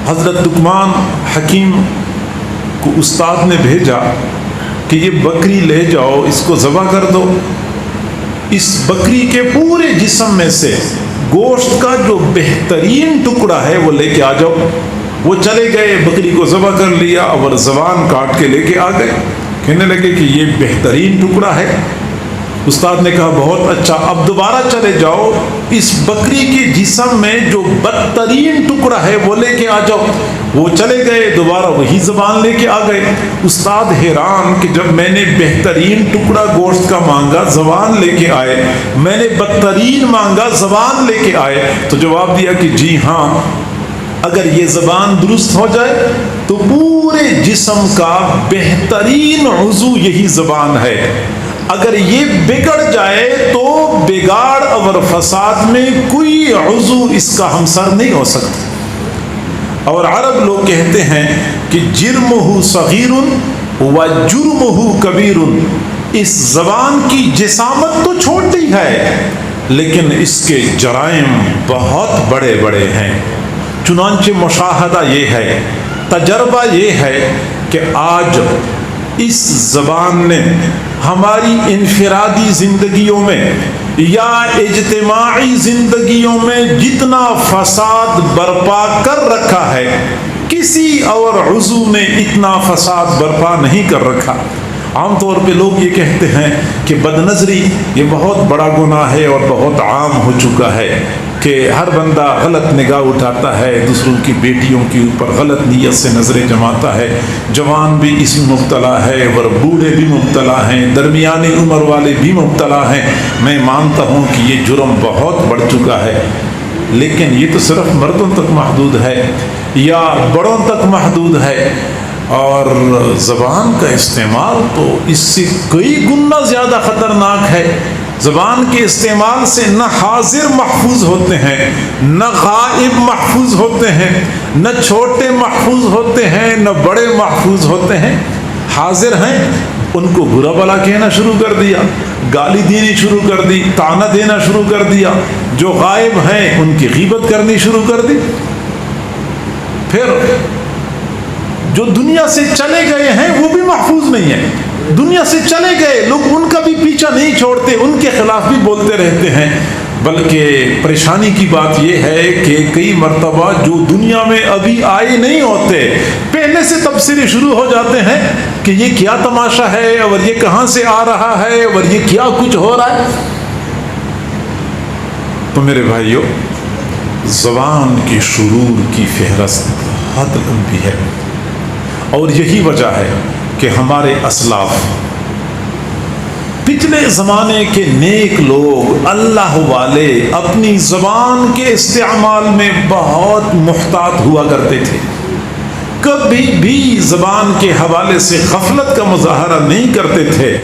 حضرت لقمان حکیم کو استاد نے بھیجا کہ یہ بکری لے جاؤ، اس کو ذبح کر دو، اس بکری کے پورے جسم میں سے گوشت کا جو بہترین ٹکڑا ہے وہ لے کے آ جاؤ۔ وہ چلے گئے، بکری کو ذبح کر لیا اور زبان کاٹ کے لے کے آ گئے، کہنے لگے کہ یہ بہترین ٹکڑا ہے۔ استاد نے کہا بہت اچھا، اب دوبارہ چلے جاؤ، اس بکری کے جسم میں جو بدترین ٹکڑا ہے وہ لے کے آ جاؤ۔ وہ چلے گئے، دوبارہ وہی زبان لے کے آ گئے۔ استاد حیران کہ جب میں نے بہترین ٹکڑا گوشت کا مانگا زبان لے کے آئے، میں نے بدترین مانگا زبان لے کے آئے۔ تو جواب دیا کہ جی ہاں، اگر یہ زبان درست ہو جائے تو پورے جسم کا بہترین عضو یہی زبان ہے، اگر یہ بگڑ جائے تو بگاڑ اور فساد میں کوئی عضو اس کا ہمسر نہیں ہو سکتا۔ اور عرب لوگ کہتے ہیں کہ جرمہ صغیر و جرمہ کبیر، اس زبان کی جسامت تو چھوٹی ہے لیکن اس کے جرائم بہت بڑے بڑے ہیں۔ چنانچہ مشاہدہ یہ ہے، تجربہ یہ ہے کہ آج اس زبان نے ہماری انفرادی زندگیوں میں یا اجتماعی زندگیوں میں جتنا فساد برپا کر رکھا ہے، کسی اور عضو نے اتنا فساد برپا نہیں کر رکھا۔ عام طور پہ لوگ یہ کہتے ہیں کہ بد نظری یہ بہت بڑا گناہ ہے اور بہت عام ہو چکا ہے، کہ ہر بندہ غلط نگاہ اٹھاتا ہے، دوسروں کی بیٹیوں کے اوپر غلط نیت سے نظریں جماتا ہے، جوان بھی اس میں مبتلا ہے اور بوڑھے بھی مبتلا ہیں، درمیانی عمر والے بھی مبتلا ہیں۔ میں مانتا ہوں کہ یہ جرم بہت بڑھ چکا ہے، لیکن یہ تو صرف مردوں تک محدود ہے یا بڑوں تک محدود ہے، اور زبان کا استعمال تو اس سے کئی گنا زیادہ خطرناک ہے۔ زبان کے استعمال سے نہ حاضر محفوظ ہوتے ہیں، نہ غائب محفوظ ہوتے ہیں، نہ چھوٹے محفوظ ہوتے ہیں، نہ بڑے محفوظ ہوتے ہیں۔ حاضر ہیں ان کو برا بلا کہنا شروع کر دیا، گالی دینی شروع کر دی، طعنہ دینا شروع کر دیا۔ جو غائب ہیں ان کی غیبت کرنی شروع کر دی۔ پھر جو دنیا سے چلے گئے ہیں وہ بھی محفوظ نہیں ہیں، دنیا سے چلے گئے لوگ ان کا بھی پیچھا نہیں چھوڑتے، ان کے خلاف بھی بولتے رہتے ہیں۔ بلکہ پریشانی کی بات یہ ہے کہ کئی مرتبہ جو دنیا میں ابھی آئے نہیں ہوتے، پہلے سے تبصرے شروع ہو جاتے ہیں کہ یہ کیا تماشا ہے اور یہ کہاں سے آ رہا ہے اور یہ کیا کچھ ہو رہا ہے۔ تو میرے بھائیو، زبان کی شرور کی فہرست بہت لمبی ہے، اور یہی وجہ ہے کہ ہمارے اسلاف، پچھلے زمانے کے نیک لوگ، اللہ والے، اپنی زبان کے استعمال میں بہت محتاط ہوا کرتے تھے، کبھی بھی زبان کے حوالے سے غفلت کا مظاہرہ نہیں کرتے تھے۔